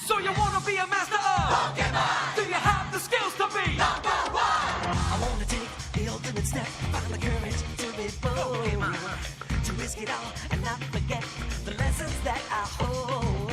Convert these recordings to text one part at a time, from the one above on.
So you wanna be a master of Pokemon? Do you have the skills to be number one? I wanna take the ultimate step, find the courage to be bold, to risk it all and not forget the lessons that I hold.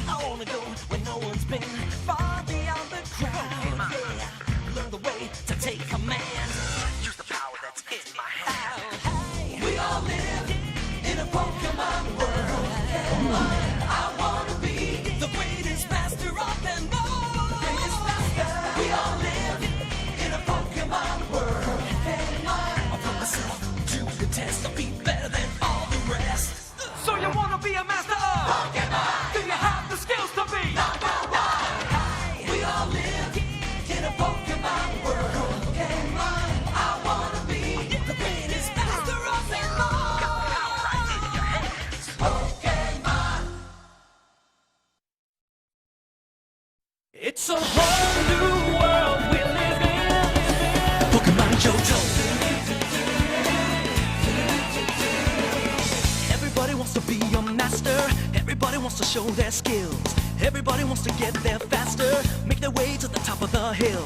I wanna go where no one's been, far beyond the crowd. Yeah, learn the way to take command, use the power that's in my hand. Hey, We all live in a Pokemon world. I wanna be the greatest master of them all. the greatest master. We all live in a Pokemon world. I put myself to the test, I'll be better than all the rest. So you wanna be a master of Pokemon? Do you have the skills to be number one? We all live in a Pokemon world. I wanna be The greatest master of them all. Got the power right in your hands. Pokemon. It's a whole new world we live in. Pokemon Johto. Everybody wants to be a master. Everybody wants to show their skills. Everybody wants to get there faster, make their way to the top of the hill.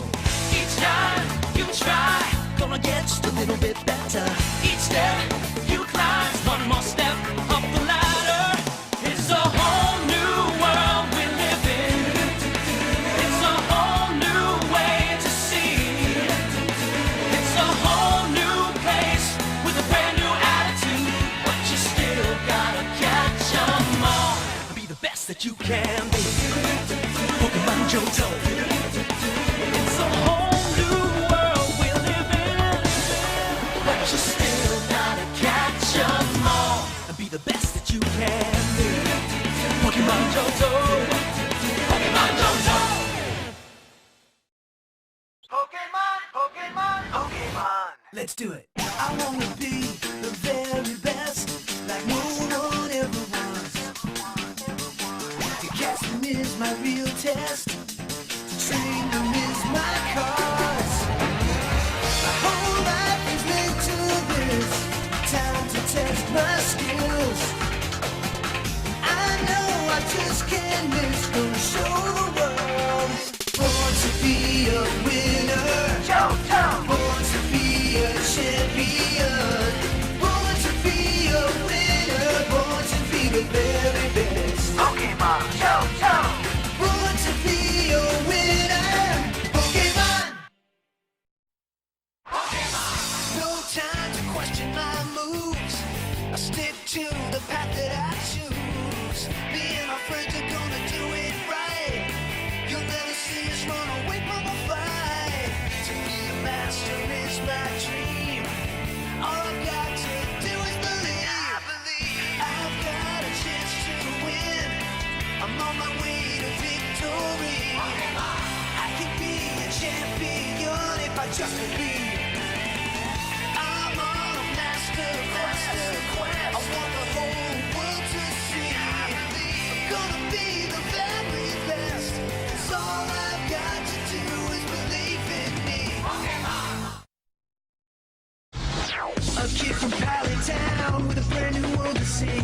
Each time you try, gonna get just a little bit better. Each step you climb, one more step up the ladder. It's a whole new world we live in. It's a whole new way to see. It's a whole new place with a brand new attitude, but you still gotta catch 'em all. Be the best that you can be. Pokemon Johto. It's a whole new world we live in, but you still gotta catch 'em all and be the best that you can be. Pokemon Johto. Pokemon Johto. Pokemon, Pokemon, Pokemon. Let's do it. I wanna be the very best, like no one ever was. The casting is my real test. Training is my cause. My whole life is linked to this. Time to test my skills. I know I just can't miss. Gonna show the world. Born to be a winner. Johto. Born to be a champion. Born to be a winner. Born to be the very best. Pokemon, Johto. Born to be a winner. Pokemon. No time to question my moves. I stick to the path that I choose. Me and my friends are gonna do it right. You'll never see us run away from a fight. To be a master is my dream. All I've got to do is believe. I've got a chance to win. I'm on my way to victory. I can be a champion if I just believe. I'm on a master quest. I want the whole world to see. I'm gonna be the very best. 'Cause all I've got to do is believe in me. A kid from Pally Town with a brand new world to see.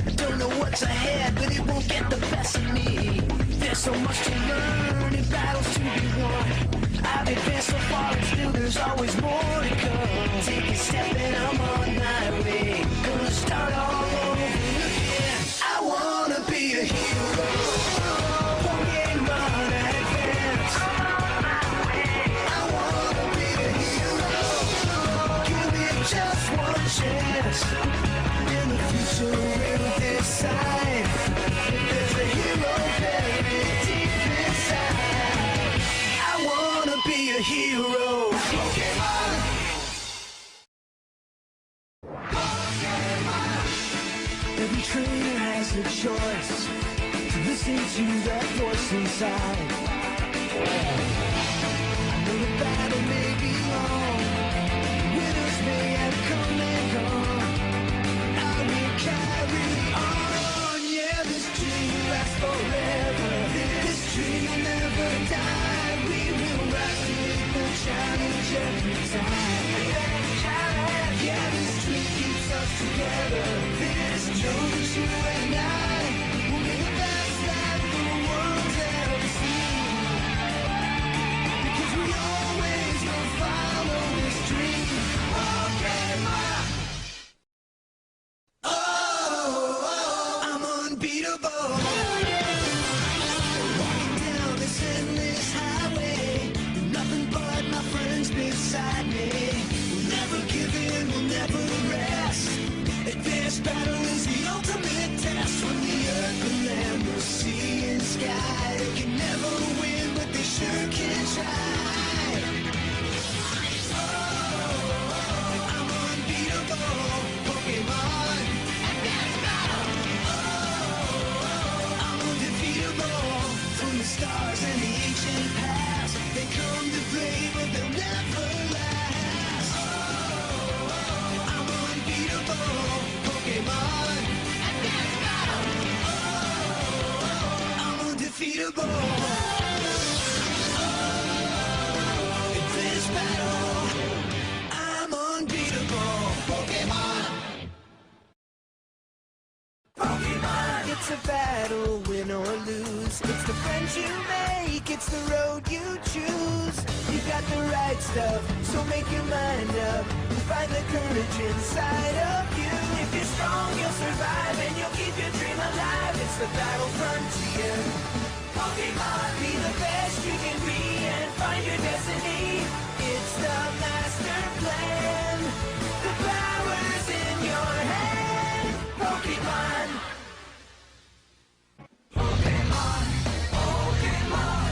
I don't know what's ahead, but it won't get the best of me. There's so much to learn and battles to be won. I've advanced so far and still there's always more to come. Take a step and I'm on my way. Gonna start all over again. I wanna be a hero. Pokemon Advance. I wanna be a hero. Give me just one chance. In the future we'll decide. There's a hero buried deep inside. I wanna be a hero. Pokemon. Every trainer has a choice to listen to that voice inside. I know the battle may be long, winners may have come and gone. I will carry on. Yeah, this dream will last forever. This dream will never die. We will rise to the challenge every time. Yeah, this dream keeps us together. This knows you and I will be the best that the world's unbeatable. Walking down this endless highway, nothing but my friends beside me. We'll never give in, we'll never rest. Advanced battle is the ultimate test. When the earth, the land, the sea and sky, they can never win, but they sure can try. Oh, I'm unbeatable, Pokemon. Advanced battle. Oh, I'm undefeatable. From the stars and the ancient past, they come to play, but they'll never last. Oh, I'm unbeatable, Pokemon. Advanced battle. Oh, I'm undefeatable. Advanced battle. I'm unbeatable, Pokemon. Pokemon. It's a battle, win or lose. It's the friends you make, it's the road you choose. You got the right stuff, so make your mind up. Find the courage inside of you. If you're strong, you'll survive and you'll keep your dream alive. It's the battle frontier. Pokemon, be the best you can be and find your destiny. It's the master plan. The power's in your hand. Pokemon. Pokemon, Pokemon.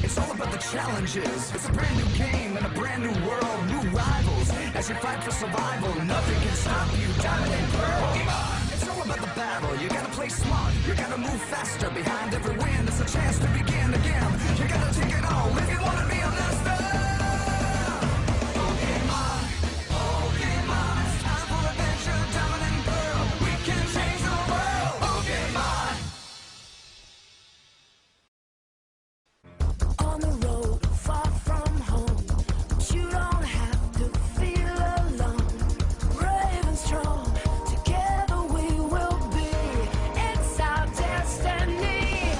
It's all about the challenges. It's a brand new game and a brand new world. New rivals as you fight for survival. Nothing can stop you, Diamond and Pearl. Pokemon. It's all about the battle. You gotta play smart. You gotta move faster. Behind every win, there's a chance to begin again. You gotta take it all if you wanna be a master. Pokemon, Pokemon. It's time for adventure, Diamond and Pearl. We can change the world. Pokemon. On the road, far from home, but you don't have to feel alone. Brave and strong, together we will be. It's our destiny.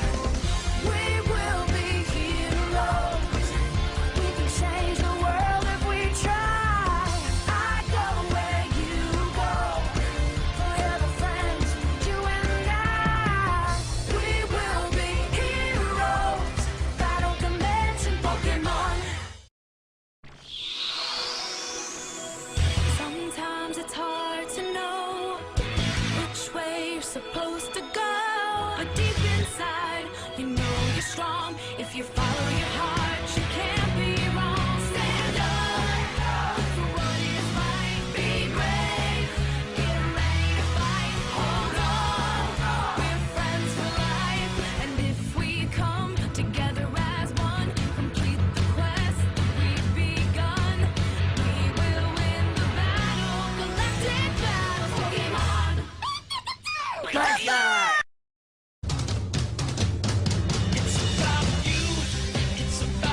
We will be heroes. We can change the world if we try. I go where you go. Forever friends, you and I. We will be heroes. Battle Dimension Pokemon. Sometimes it's hard to know which way you're supposed to go. But deep inside, you know you're strong. If you follow your heart, you can't be wrong. Stand up for what is right. Be brave. Get ready to fight. Hold on. We're friends for life. And if we come together as one, complete the quest we've begun, we will win the battle. Galactic battle, Pokemon. It's about you. It's about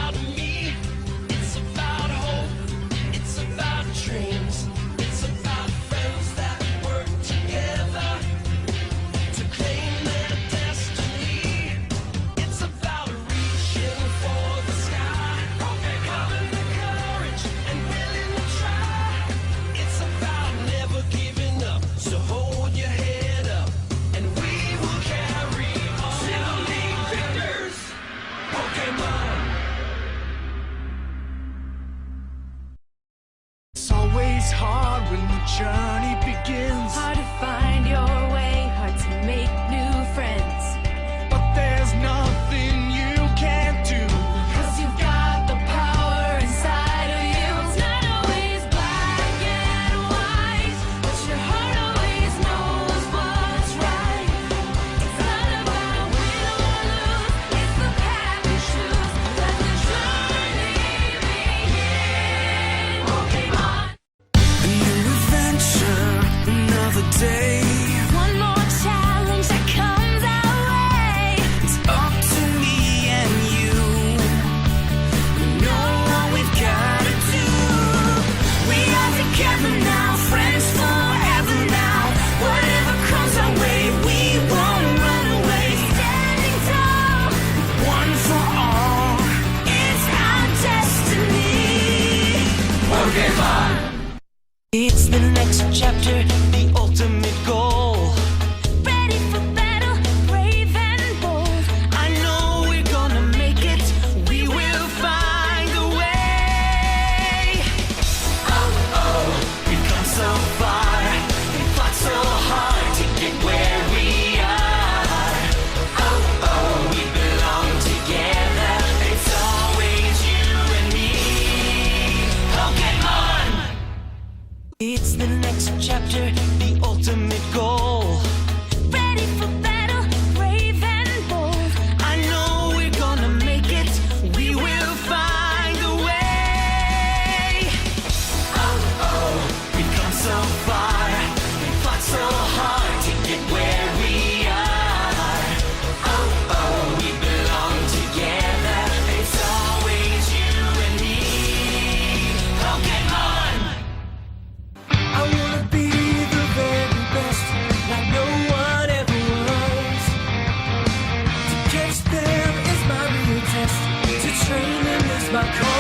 Call